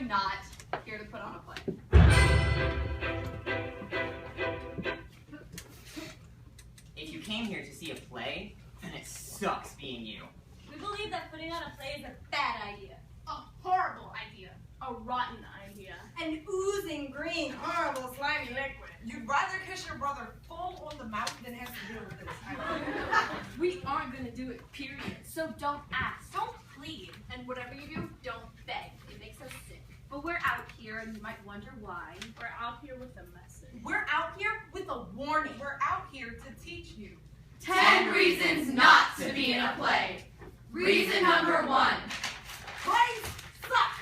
I'm not here to put on a play. If you came here to see a play, then it sucks being you. We believe that putting on a play is a bad idea. A horrible idea. A rotten idea. An oozing green, horrible, slimy liquid. You'd rather kiss your brother full on the mouth than have to deal with this. We aren't going to do it, period. So don't ask, don't plead, and whatever you do, don't beg. It makes us sick. But we're out here, and you might wonder why. We're out here with a message. We're out here with a warning. We're out here to teach you. 10 reasons not to be in a play. Reason number 1. Plays suck.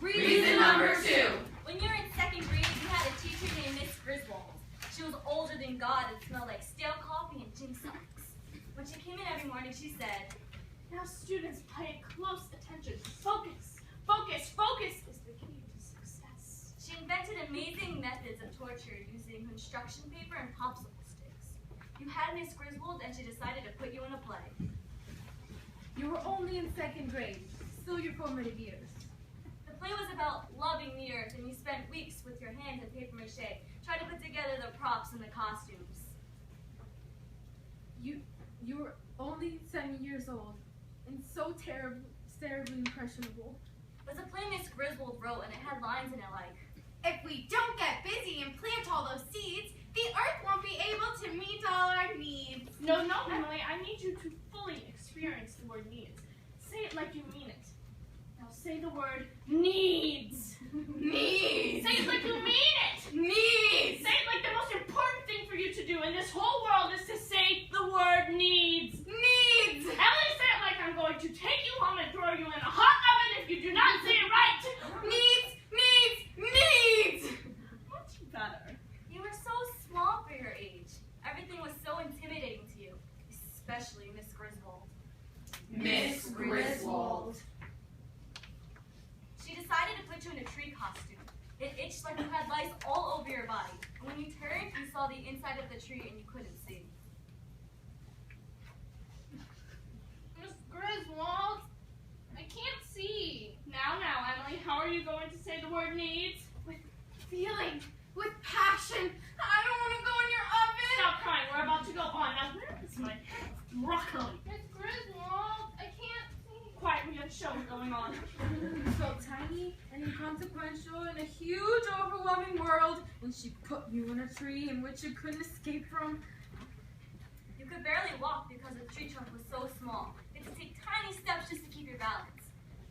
Reason number 2. When you were in 2nd grade, you had a teacher named Miss Griswold. She was older than God and smelled like stale coffee and gin socks. When she came in every morning, she said, Now students, pay close attention. Focus, focus, focus is the key to success. she invented amazing methods of torture using construction paper and popsicle sticks. You had Miss Griswold and she decided to put you in a play. You were only in 2nd grade, still your formative years. The play was about loving the earth, and you spent weeks with your hands and paper mache, trying to put together the props and the costumes. You were only 7 years old, and so terribly impressionable. It was a play Miss Griswold wrote, and it had lines in it like, If we don't get busy and plant all those seeds, the earth won't be able to meet all our needs. No, Emily, I need you to fully experience the word needs. Say it like you mean it. Now say the word needs. Needs. Say it like you mean it. Needs. Say it like the most important thing for you to do in this whole world is to say the word needs. Needs. Emily, say it like I'm going to take you home and throw you in a hot oven if you do not say it right. Needs. Needs. Needs. Much better. you were so small for your age. Everything was so intimidating to you, especially Miss Griswold. Miss Griswold. She decided to put you in a tree costume. It itched like you had lice all over your body. And when you turned, you saw the inside of the tree and you couldn't see. Miss Griswold, I can't see. Now, Emily, how are you going to say the word needs? With feeling. With passion. I don't want to go in your oven. Stop crying, we're about to go on. Now, where is my broccoli? Miss Griswold, I can't see. Quiet, we have a show going on. You felt tiny and inconsequential in a huge, overwhelming world, and she put you in a tree in which you couldn't escape from. You could barely walk because the tree trunk was so small. You had to take tiny steps just to keep your balance.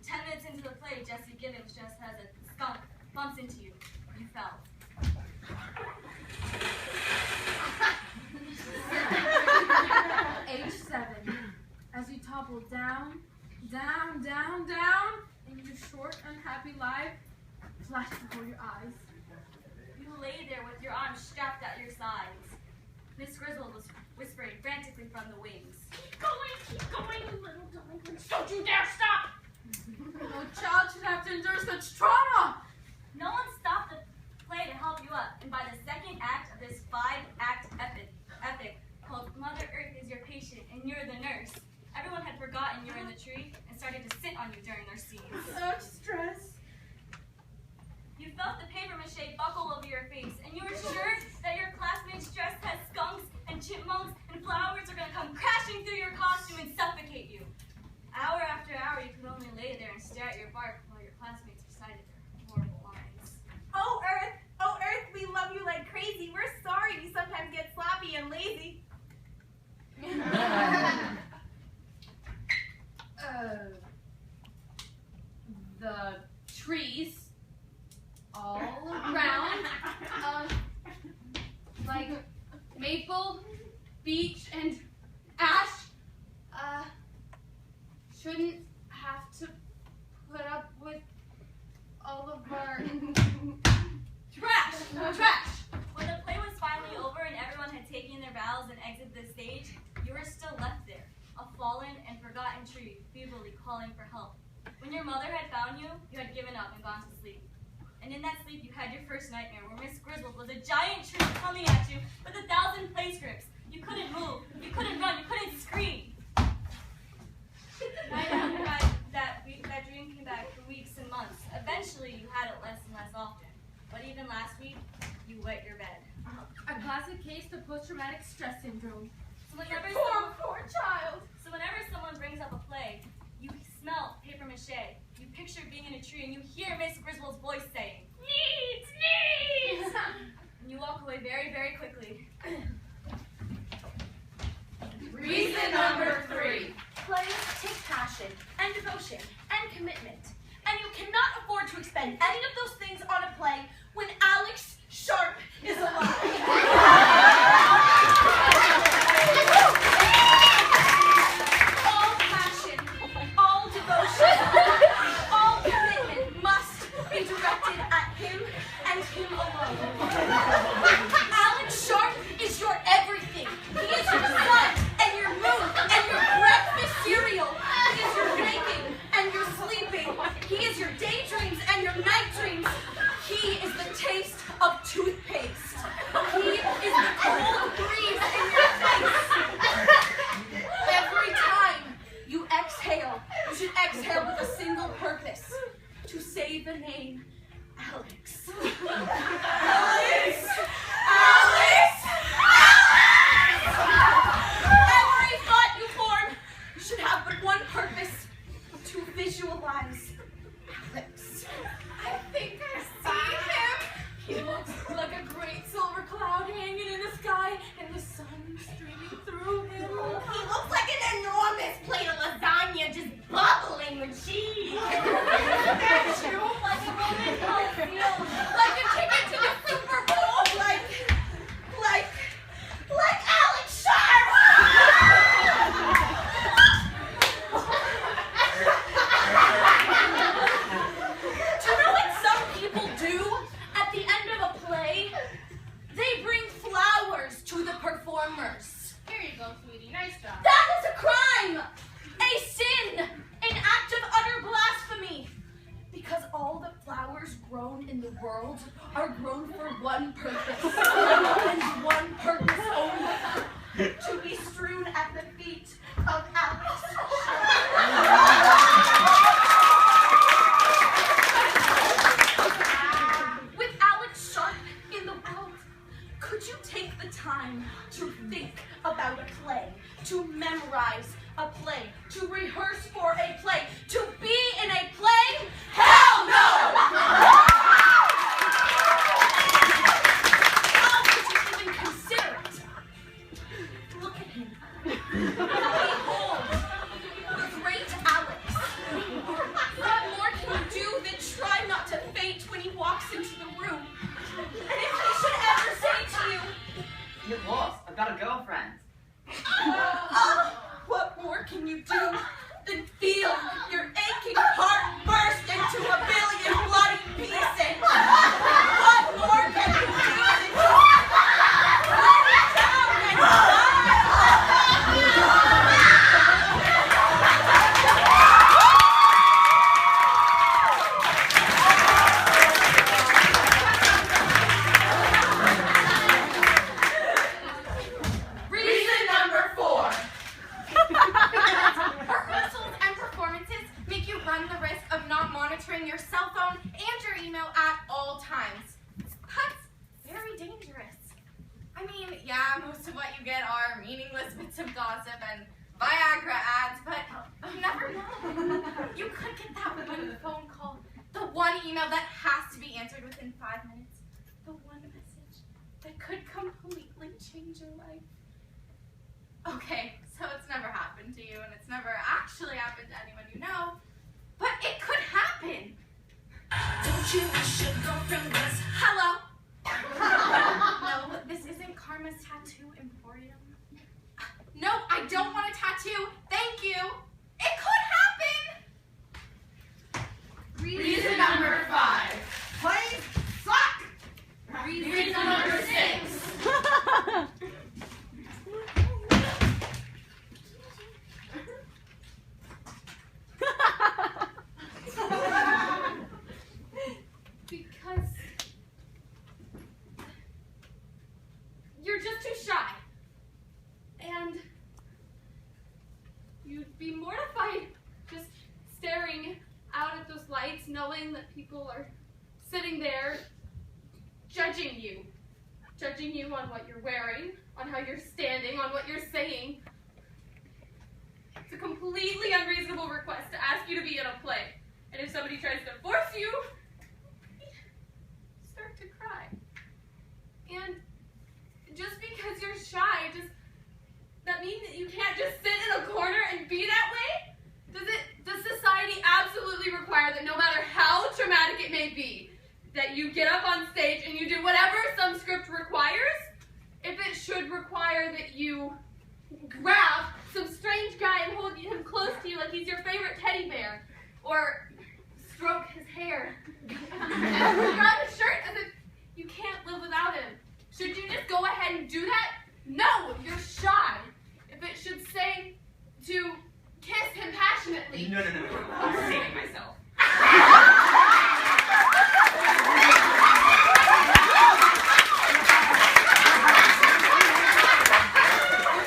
10 minutes into the play, Jessie Gibbons just as a skunk bumps into you. You fell. Age 7, as you toppled down, and your short, unhappy life flashed before your eyes. You lay there with your arms strapped at your sides. Miss Griswold was whispering frantically from the wings. Keep going, you little delinquents. Don't you dare stop! No child should have to endure such trauma. No one stopped the play to help you up, and by the 2nd act of this 5-act epic called Mother Earth is Your Patient and You're the Nurse, everyone had forgotten you were in the tree and started to sit on you during their scenes. Such stress. You felt the paper mache buckle over your face, and you were sure that your classmates' dress had skunks and chipmunks and flowers are going to come crashing through your costume and suffocate you. Hour after hour, you could only lay there and stare at your bark while your classmates recited their horrible lines. Oh, Earth, we love you like crazy. We're sorry you sometimes get sloppy and lazy. The trees all around, like maple, beech, and ash, shouldn't have to put up with all of our trash. When the play was finally over and everyone had taken their bows and exited the stage, you were still left there, a fallen and forgotten tree, feebly calling for help. When your mother had found you, you had given up and gone to sleep. And in that sleep, you had your first nightmare where Miss Griswold was a giant tree coming at you with 1,000 play strips. You couldn't move, you couldn't run, you couldn't scream. Night after night, that dream came back for weeks and months. Eventually, you had it stress syndrome. So whenever Poor child. someone brings up a play, you smell paper mache. You picture being in a tree and you hear Miss Griswold's voice saying, "Needs!" And you walk away very, very quickly. Reason number 3. Plays take passion and devotion and commitment. And you cannot afford to expend any of those things on a play when Alex Sharp is alive. All passion, all devotion, all commitment must be directed at him and him alone. Alex Sharp is your everything. He is your sun and your moon and your breakfast cereal. He is your waking and your sleeping. He is your daydreams and your night dreams. He is the taste of toothpaste. He is the cold breeze in your face. Every time you exhale, you should exhale with a single purpose: to say the name Alex. Alex! Alex! Every thought you form should have but one purpose: to visualize Alex. I think I see him. He looks like a great silver cloud hanging in the sky and the sun streaming through him. He looks like an enormous plate of lasagna just bubbling with cheese. That's true. Like a Roman Coliseum. Like a ticket to the Super Bowl. Like Alex Sharp. Do you know what some people do at the end of a play? They bring flowers to the performers. Here you go, sweetie. Nice job. That is a crime, a sin, an act of utter blasphemy. Because all the flowers grown in the world are grown for one purpose, and one purpose only: to be strewn at the feet of Alex. With Alex Sharp in the world, could you take the time to think about a play, to memorize a play, to rehearse for a play, to be in a play? Hell no! How could you even consider it? Look at him. Behold, the great Alex. What more can you do than try not to faint when he walks into the room? And if he should ever say to you, Get lost. I've got a girlfriend. what more can you do than feel your aching heart burst into a billion bloody pieces? What more can you do than let it down and die? Reason number 4. Rehearsals and performances make you run the risk of not monitoring your cell phone and your email at all times. That's very dangerous. I mean, yeah, most of what you get are meaningless bits of gossip and Viagra ads, but you never know. You could get that one phone call, the one email that has to be answered within 5 minutes, the one message that could completely change your life. Okay, so it's never happened to you, and it's never actually happened to anyone you know, but it could happen. Don't you wish your girlfriend was Hello? No, this isn't Karma's Tattoo Emporium. No, I don't want a tattoo. Thank you. It could happen. Reason number 5. Plays suck! Reason number 6. Because you're just too shy. And you'd be mortified just staring out at those lights, knowing that people are sitting there judging you on what you're wearing, on how you're standing, on what you're saying. It's a completely unreasonable request to ask you to be in a play. And if somebody tries to force you, start to cry. And just because you're shy, does that mean that you can't just sit in a corner and be that way? Does society absolutely require that no matter how traumatic it may be, that you get up on stage and you do whatever some script requires? If it should require that you grab some strange guy and hold him close to you like he's your favorite teddy bear, or stroke his hair, or grab his shirt as if you can't live without him, should you just go ahead and do that? No, you're shy. If it should say to kiss him passionately. No. I'm saving myself.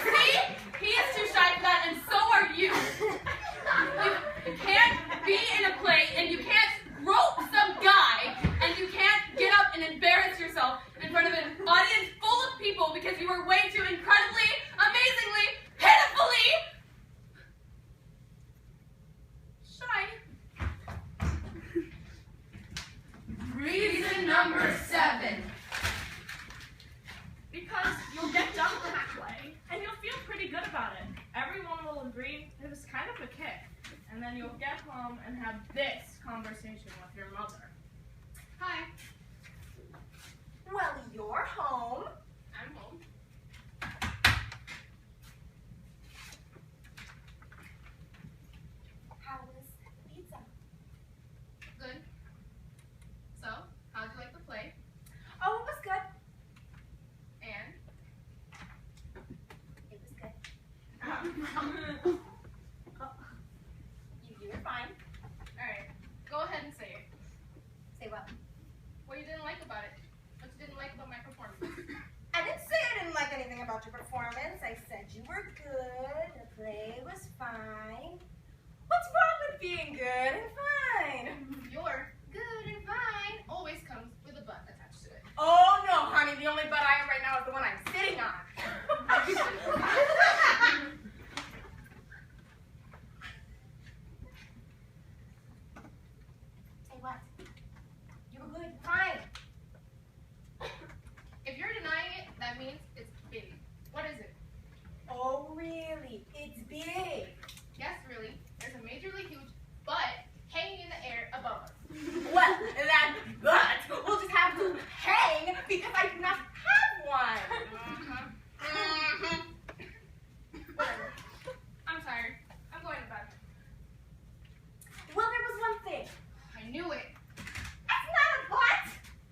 See? He is too shy for that, and so are you. You can't be in a play, and you can't rope some guy, and you can't get up and embarrass yourself in front of an audience full of people because you were way too incredibly, amazingly, pitifully shy. Reason number 7. Because you'll get done with that play, and you'll feel pretty good about it. Everyone will agree it was kind of a kick. And then you'll get home and have this conversation with your mother. Hi. Well, you're home. I'm home. How was the pizza? Good. So, how'd you like the play? Oh, it was good. And? It was good. You were fine. Alright, go ahead and say it. Say what? What you didn't like about it. What you didn't like about my performance. I didn't say I didn't like anything about your performance. I said you were good. The play was fine. What's wrong with being good and fine? Your good and fine always comes with a butt attached to it. Oh no, honey, the only butt I have right now is the one I'm sitting on. Say what? You were good. Fine. If you're denying it, that means it's big. What is it? Oh, really? It's big. Yes, really. There's a majorly huge butt hanging in the air above us. Well, that butt will just have to hang because I do not have one. Whatever. I'm tired. I'm going to bed. Well, there was one thing. I knew it. That's not a butt.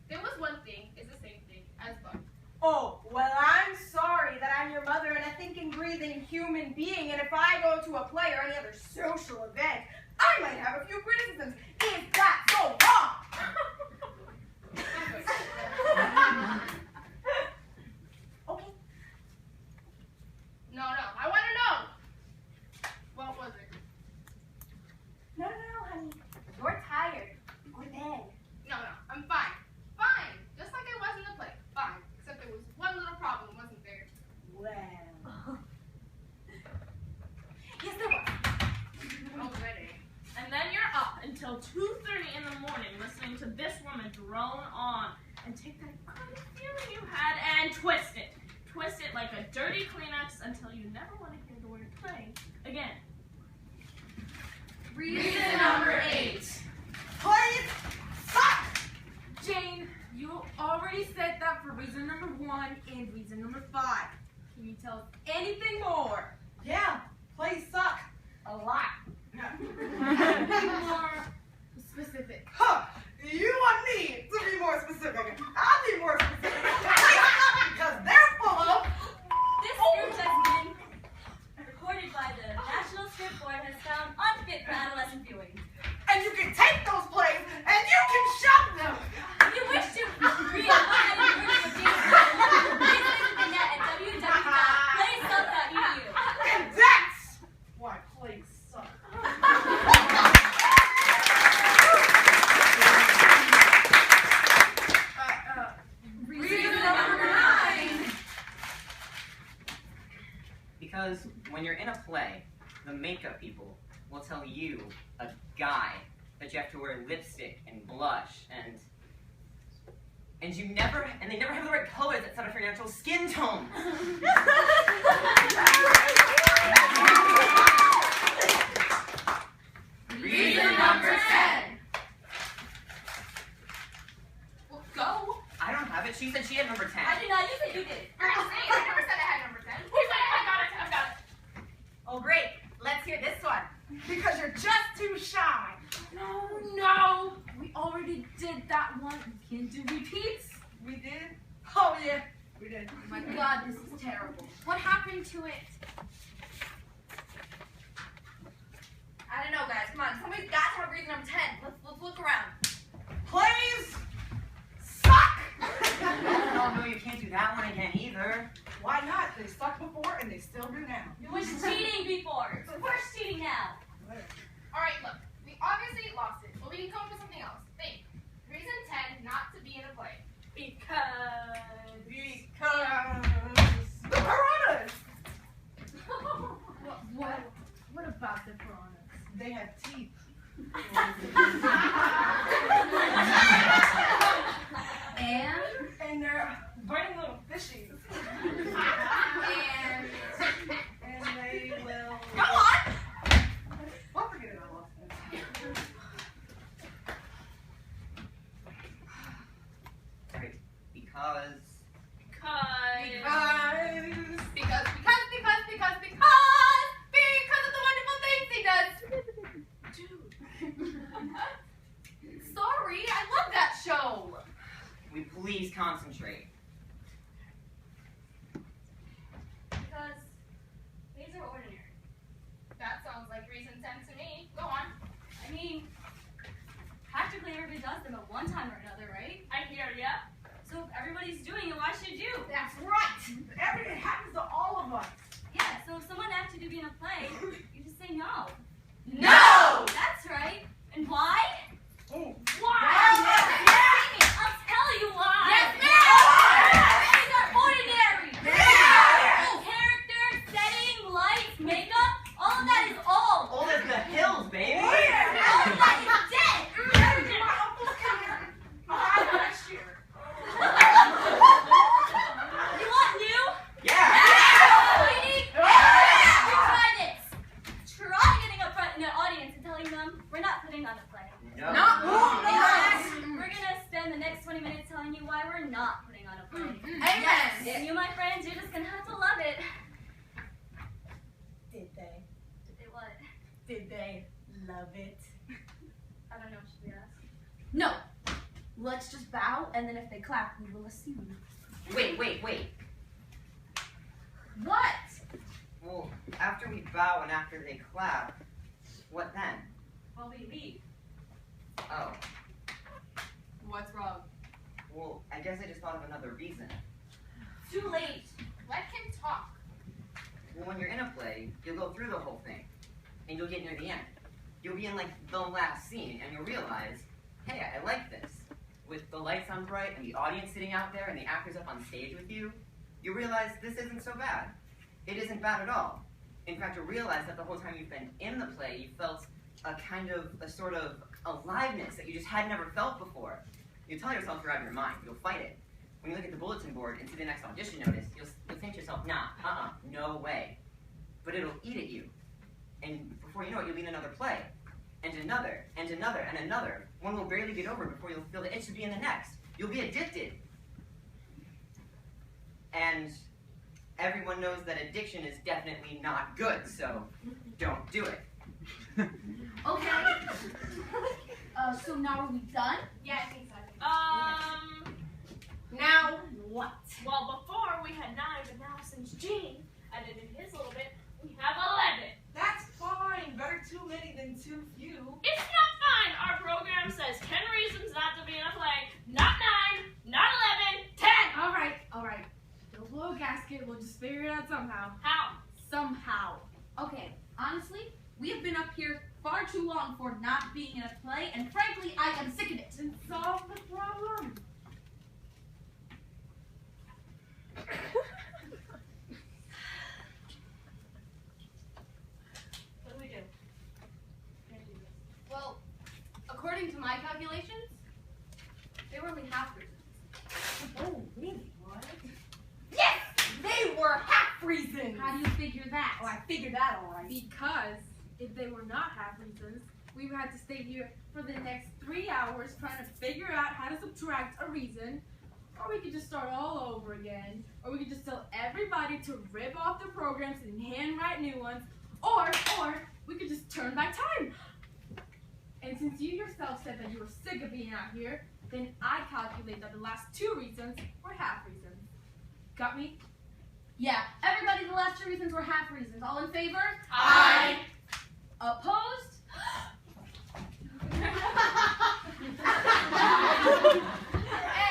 There was one thing is the same thing as butt. Oh, well, I'm sorry that I'm your mother and a thinking, breathing human being, and if I go to a play or any other social event, I might have a few criticisms. Is that so wrong? Okay. No, I want to know. What was it? No, honey. You're tired. Go to bed. No, I'm fine. Fine. Just like I was in the play. Fine. Except there was one little problem, wasn't there? Well. Yes, there was. Already. And then you're up until 2:30 in the morning listening to this woman drone on and take that good feeling you had and twist it. Twist it like a dirty Kleenex until you never want to hear the word play again. Reason number 8. Plays suck! Jane, you already said that for reason number 1 and reason number 5. Can you tell us anything more? Yeah, plays suck. A lot. Be more specific. Huh. You want me to be more specific? I'll be more specific. Because they're full of... This script has been recorded by the National Script Board has found unfit for adolescent viewing. And you can take those plays and you can shop them. If you wish to read a one-headed version of James Bond, please visit the net at www.playsub.edu. And that's why plays suck. Because when you're in a play, the makeup people will tell you, a guy, that you have to wear lipstick and blush and they never have the right colors that set off your natural skin tones. Reason number 10. Well, go. I don't have it. She said she had number 10. I did not. You said you did. I never said I had number 10. Who's like, I've got it. Oh, great. Let's hear this one. Because you're just too shy. No. We already did that one. We can't do repeats. We did? Oh, yeah. We did. Oh my God, this is terrible. What happened to it? I don't know, guys. Come on. Somebody's got to have reason number 10. Let's look around. Plays suck! Oh, no, you can't do that one again either. Why not? They sucked before and they still do now. It was cheating before. It's worse cheating now. All right, look. We obviously lost it, but we can come up with something else. Think. Reason 10 not to be in a play. Because the piranhas! What about the piranhas? They have teeth. And they're biting little fishies. And they will... Go on! I'll forget it, I lost it. Right. Because... Because of the wonderful things he does. Sorry, I love that show. We please concentrate. Because these are ordinary. That sounds like reason 10 to me. Go on. I mean, practically everybody does them at one time or another, right? I hear ya. So if everybody's doing it, why should you? That's right! It happens to all of us. Yeah, so if someone asked you to be in a play, you just say no. No! That's right. And why? Oh. I'll tell you why. Yes, ma'am! These are ordinary. Yeah! Character, setting, lights, makeup, all of that is old. Old as the hills, baby! All of that is dead. My uncle's coming behind next year. You want new? Yeah! Sweetie? Try this. Try getting up front in the audience and telling them we're not putting on a play. No. We're gonna spend the next 20 minutes telling you why we're not putting on a play. Amen. And you, my friends, you're just gonna have to love it. Did they? Did they what? Did they love it? I don't know. Should we ask? No. Let's just bow, and then if they clap, we will assume. Wait. What? Well, after we bow and after they clap, what then? Well, we leave. Oh, What's wrong? well, I guess I just thought of another reason. Too late. Let him talk. Well, when you're in a play, you'll go through the whole thing, and you'll get near the end. You'll be in, like, the last scene, and you'll realize, hey, I like this. With the lights on bright, and the audience sitting out there, and the actors up on stage with you, you realize this isn't so bad. It isn't bad at all. In fact, you'll realize that the whole time you've been in the play, you felt a sort of aliveness that you just had never felt before. You tell yourself you're out of your mind. You'll fight it. When you look at the bulletin board and see the next audition notice, you'll think to yourself, nah, no way. But it'll eat at you. And before you know it, you'll be in another play. And another, and another, and another. One will barely get over before you'll feel the itch to be in the next. You'll be addicted. And everyone knows that addiction is definitely not good, so don't do it. Okay. So now are we done? Yeah, I think so. Now what? Well, before we had 9, but now since Gene added in his little bit, we have 11. That's fine. Better too many than too few. It's not fine. Our program says 10 reasons not to be in a play. Not 9, not 11, 10. All right. Don't blow a gasket. We'll just figure it out somehow. How? Somehow. Okay, honestly, we have been up here far too long for not being in a play, and frankly, I am sick of it. Then solve the problem. according to my calculations, they were only half reasons. Oh, really? What? Yes! They were half reasons! How do you figure that? Oh, I figured that all right. Because if they were not half reasons, we would have to stay here for the next 3 hours trying to figure out how to subtract a reason, or we could just start all over again, or we could just tell everybody to rip off the programs and handwrite new ones, or we could just turn back time. And since you yourself said that you were sick of being out here, then I calculate that the last 2 reasons were half reasons. Got me? Yeah, everybody, the last 2 reasons were half reasons. All in favor? Aye. Opposed?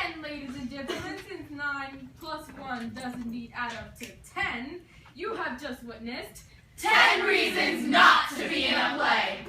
And ladies and gentlemen, since 9 plus 1 does indeed add up to 10, you have just witnessed 10 reasons not to be in a play.